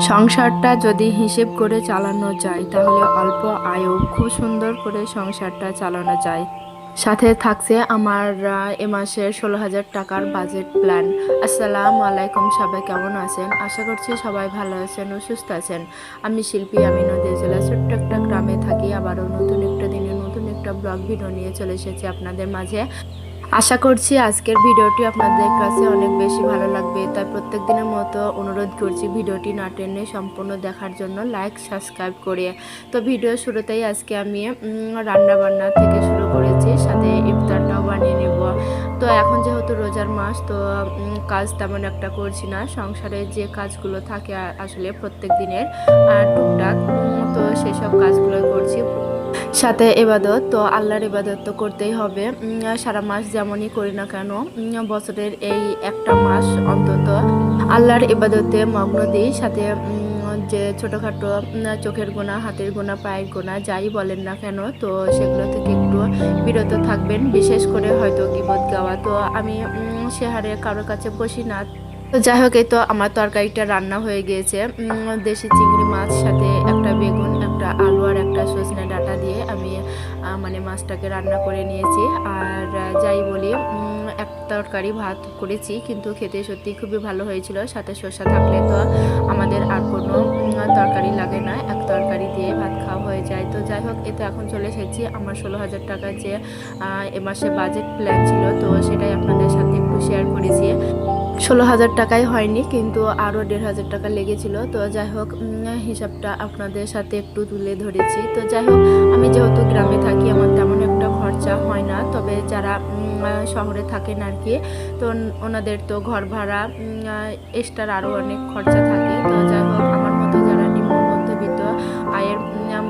সংসারটা যদি হিসেব করে চালানো যায় তাহলে অল্প আয়েও খুব সুন্দর করে সংসারটা চালানো যায়। সাথে থাকছে আমার এ মাসের 16,000 টাকার বাজেট প্ল্যান। আসসালামু আলাইকুম, সবাই কেমন আছেন? আশা করছি সবাই ভালো আছেন ও সুস্থ আছেন। আমি শিল্পী, আমি নদীয়া জেলা ছোট্ট একটা গ্রামে থাকি। আবারও নতুন একটা দিনে নতুন একটা ব্লগ ভিডিও নিয়ে চলে এসেছি আপনাদের মাঝে। আশা করছি আজকের ভিডিওটি আপনাদের কাছে অনেক বেশি ভালো লাগবে, তাই প্রত্যেক দিনের মতো অনুরোধ করছি ভিডিওটি না টেনে সম্পূর্ণ দেখার জন্য লাইক সাবস্ক্রাইব করে। তো ভিডিও শুরুতেই আজকে আমি রান্না বান্না থেকে শুরু করেছি, সাথে ইফতারটাও বানিয়ে নেব। তো এখন যেহেতু রোজার মাস, তো কাজ তেমন একটা করছি না। সংসারে যে কাজগুলো থাকে আসলে প্রত্যেক দিনের টুকটাক, তো সেই সব কাজগুলো করছি। সাথে ইবাদত, তো আল্লাহর ইবাদত তো করতেই হবে। সারা মাস যেমনই করি না কেন, বছরের এই একটা মাস অন্তত আল্লাহর ইবাদতে মগ্ন দিই। সাথে যে ছোটোখাটো চোখের গোনা, হাতের গোনা, পায়ের গোনা যাই বলেন না কেন, তো সেগুলো থেকে একটু বিরত থাকবেন। বিশেষ করে হয়তো গীবত গাওয়া, তো আমি সে হারে কারোর কাছে বসি না। তো যাই হোক, এই তো আমার তরকারিটা রান্না হয়ে গিয়েছে। দেশি চিংড়ি মাছ, সাথে একটা বেগুন, একটা আলু আর একটা সজনে ডাঁটা দিয়ে আমি মানে মাছটাকে রান্না করে নিয়েছি। আর যাই বলি, এক তরকারি ভাত করেছি, কিন্তু খেতে সত্যি খুবই ভালো হয়েছিল। সাথে শসা থাকলে তো আমাদের আর কোনো তরকারি লাগে না, এক তরকারি দিয়ে ভাত খাওয়া হয়ে যায়। তো যাই হোক, এতে এখন চলে এসেছি আমার 16,000 টাকার যে এ মাসে বাজেট প্ল্যান ছিল, তো সেটাই আপনাদের সাথে একটু শেয়ার করেছি। 16,000 টাকাই হয়নি, কিন্তু আরও 1,500 টাকা লেগেছিল। তো যাই হোক, হিসাবটা আপনাদের সাথে একটু তুলে ধরেছি। তো যাই হোক, আমি যেহেতু গ্রামে থাকি, আমার তেমন একটা খরচা হয় না। তবে যারা শহরে থাকেন আর কি, তো ওনাদের তো ঘর ভাড়া, এক্সট্রার আরও অনেক খরচা থাকে। তো যাই হোক, আমার মতো যারা নিম্ন মধ্যবিত্ত আয়ের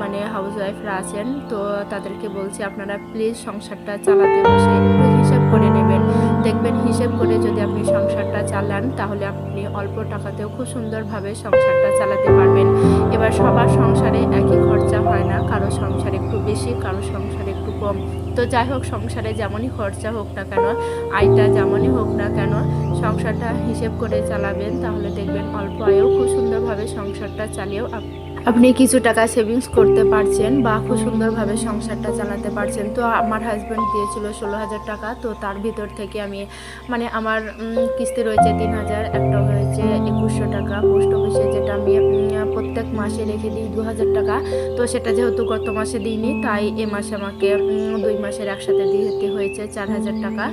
মানে হাউস ওয়াইফরা আছেন, তো তাদেরকে বলছি আপনারা প্লিজ সংসারটা চালাতে বসে একটু হিসাব করে নেবেন। দেখবেন হিসেব করে যদি আপনি সংসারটা চালান, তাহলে আপনি অল্প টাকাতেও খুব সুন্দরভাবে সংসারটা চালাতে পারবেন। এবার সবার সংসারে একই খরচা হয় না, কারো সংসারে একটু বেশি, কারো সংসারে একটু কম। তো যাই হোক, সংসারে যেমনই খরচা হোক না কেন, আয়টা যেমনই হোক না কেন, সংসারটা হিসেব করে চালাবেন, তাহলে দেখবেন অল্প আয়েও খুব সুন্দরভাবে সংসারটা চালিয়েও আপনি কিছু টাকা সেভিংস করতে পারছেন বা খুব সুন্দরভাবে সংসারটা চালাতে পারছেন। তো আমার হাজব্যান্ড দিয়েছিল 16,000 টাকা, তো তার ভিতর থেকে আমি মানে আমার কিস্তি রয়েছে 3,000, একটা হয়েছে 2,100 টাকা পোস্ট অফিসে, যেটা আমি প্রত্যেক মাসে রেখে দিই 2,000 টাকা। তো সেটা যেহেতু গত মাসে দিইনি, তাই এ মাসে আমাকে 2 মাসের একসাথে দিতে হয়েছে 4,000 টাকা।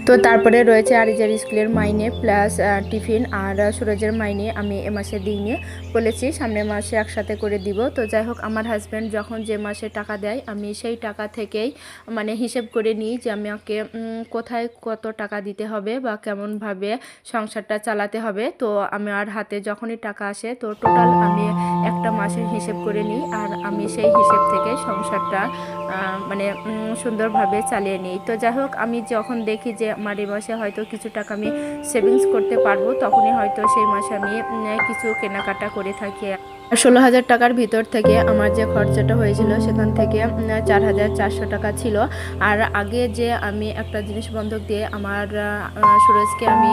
তো তারপরে রয়েছে আরিজার স্কুলের মাইনে প্লাস টিফিন আর সুরজের মাইনে আমি এ মাসে দিইনি, বলেছি সামনের মাসে একসাথে করে দিব। তো যাই হোক, আমার হাজব্যান্ড যখন যে মাসে টাকা দেয়, আমি সেই টাকা থেকেই মানে হিসেব করে নিই যে আমাকে কোথায় কত টাকা দিতে হবে বা কেমনভাবে সংসারটা চালাতে হবে। তো আমার হাতে যখনই টাকা আসে, তো টোটাল আমি একটা মাসের হিসেব করে নিই, আর আমি সেই হিসেব থেকে সংসারটা মানে সুন্দরভাবে চালিয়ে নিই। তো যাই হোক, আমি যখন দেখি যে আমার এই মাসে হয়তো কিছু টাকা আমি সেভিংস করতে পারবো, তখনই হয়তো সেই মাসে আমি কিছু কেনাকাটা করে থাকি। 16,000 টাকার ভিতর থেকে আমার যে খরচাটা হয়েছিল, সেখান থেকে 4,400 টাকা ছিল। আর আগে যে আমি একটা জিনিস বন্ধক দিয়ে আমার সুরজকে আমি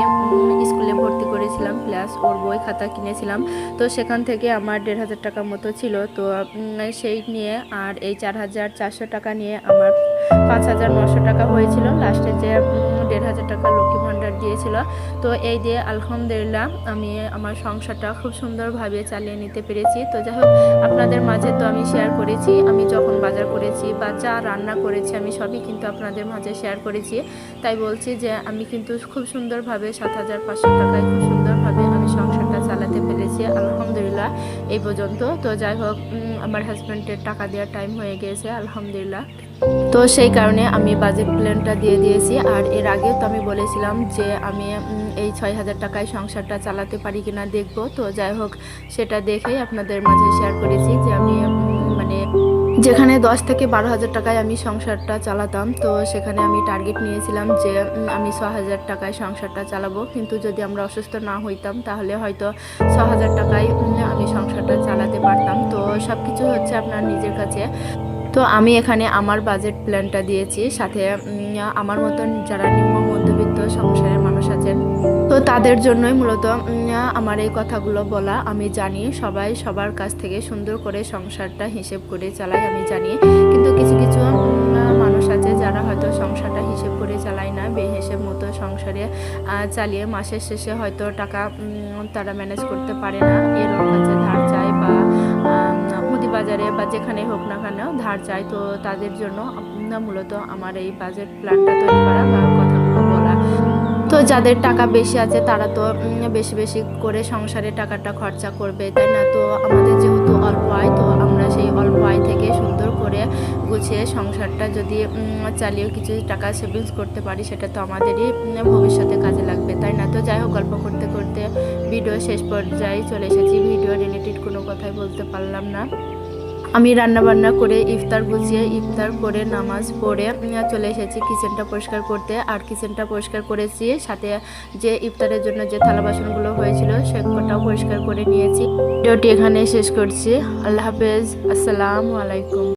স্কুলে ভর্তি করেছিলাম, প্লাস ওর বই খাতা কিনেছিলাম, তো সেখান থেকে আমার 1,500 টাকার মতো ছিল। তো সেই নিয়ে আর এই 4,400 টাকা নিয়ে আমার 5,900 টাকা হয়েছিল। লাস্টে যে 1,500 টাকা লক্ষ্মী ভাণ্ডার দিয়েছিল, তো এই দিয়ে আলহামদুলিল্লাহ আমি আমার সংসারটা খুব সুন্দরভাবে চালিয়ে নিতে পেরেছি। তো যাই হোক, আপনাদের মাঝে তো আমি শেয়ার করেছি আমি যখন বাজার করেছি বা যা রান্না করেছি, আমি সবই কিন্তু আপনাদের মাঝে শেয়ার করেছি। তাই বলছি যে আমি কিন্তু খুব সুন্দরভাবে 7,500 টাকায় খুব সুন্দরভাবে আমি সংসারটা চালাতে পেরেছি আলহামদুলিল্লাহ এই পর্যন্ত। তো যাই হোক, আমার হাজব্যান্ডের টাকা দেওয়ার টাইম হয়ে গিয়েছে আলহামদুলিল্লাহ। তো সেই কারণে আমি বাজেট প্ল্যানটা দিয়ে দিয়েছি। আর এর আগেও তো আমি বলেছিলাম যে আমি এই 6,000 টাকায় সংসারটা চালাতে পারি কিনা দেখবো। তো যাই হোক, সেটা দেখেই আপনাদের মাঝে শেয়ার করেছি যে আমি মানে যেখানে 10 থেকে 12,000 টাকায় আমি সংসারটা চালাতাম, তো সেখানে আমি টার্গেট নিয়েছিলাম যে আমি 6,000 টাকায় সংসারটা চালাবো। কিন্তু যদি আমরা অসুস্থ না হইতাম, তাহলে হয়তো 6,000 টাকায় আমি সংসারটা চালাতে পারতাম। তো সব কিছু হচ্ছে আপনার নিজের কাছে। তো আমি এখানে আমার বাজেট প্ল্যানটা দিয়েছি, সাথে আমার মতন যারা নিম্ন মধ্যবিত্ত সংসারের মানুষ আছেন, তো তাদের জন্যই মূলত আমার এই কথাগুলো বলা। আমি জানি সবাই সবার কাছ থেকে সুন্দর করে সংসারটা হিসেব করে চালায়, আমি জানি। কিন্তু কিছু কিছু মানুষ আছে যারা হয়তো সংসারটা হিসেব করে চালায় না, বেহিসেব মতো সংসারে চালিয়ে মাসের শেষে হয়তো টাকা তারা ম্যানেজ করতে পারে না, এর কাছে ধার চায় বা মুদি বাজারে বা যেখানে হোক না কেন ধার চায়। তো তাদের জন্য মূলত আমার এই বাজেট প্ল্যানটা তৈরি করা বা কথাগুলো বলা। তো যাদের টাকা বেশি আছে তারা তো বেশি বেশি করে সংসারে টাকাটা খরচা করবে, তাই না? তো আমাদের যেহেতু অল্প আয়, তো আমরা সেই অল্প আয় থেকে সুন্দর করে গুছিয়ে সংসারটা যদি চালিয়ে কিছু টাকা সেভিংস করতে পারি, সেটা তো আমাদেরই ভবিষ্যতে কাজে লাগবে, তাই না? তো যাই হোক, গল্প করতে করতে ভিডিও শেষ পর্যায়ে চলে এসেছি। ভিডিও রিলেটেড কোনো কথাই বলতে পারলাম না। আমি রান্না বান্না করে ইফতার গুছিয়ে ইফতার করে নামাজ পড়ে চলে এসেছি কিচেনটা পরিষ্কার করতে। আর কিচেনটা পরিষ্কার করেছি, সাথে যে ইফতারের জন্য যে থালা বাসনগুলো হয়েছিল সেগুলোটাও পরিষ্কার করে নিয়েছি। ভিডিওটি এখানে শেষ করছি। আল্লাহ হাফেজ, আসসালামু আলাইকুম।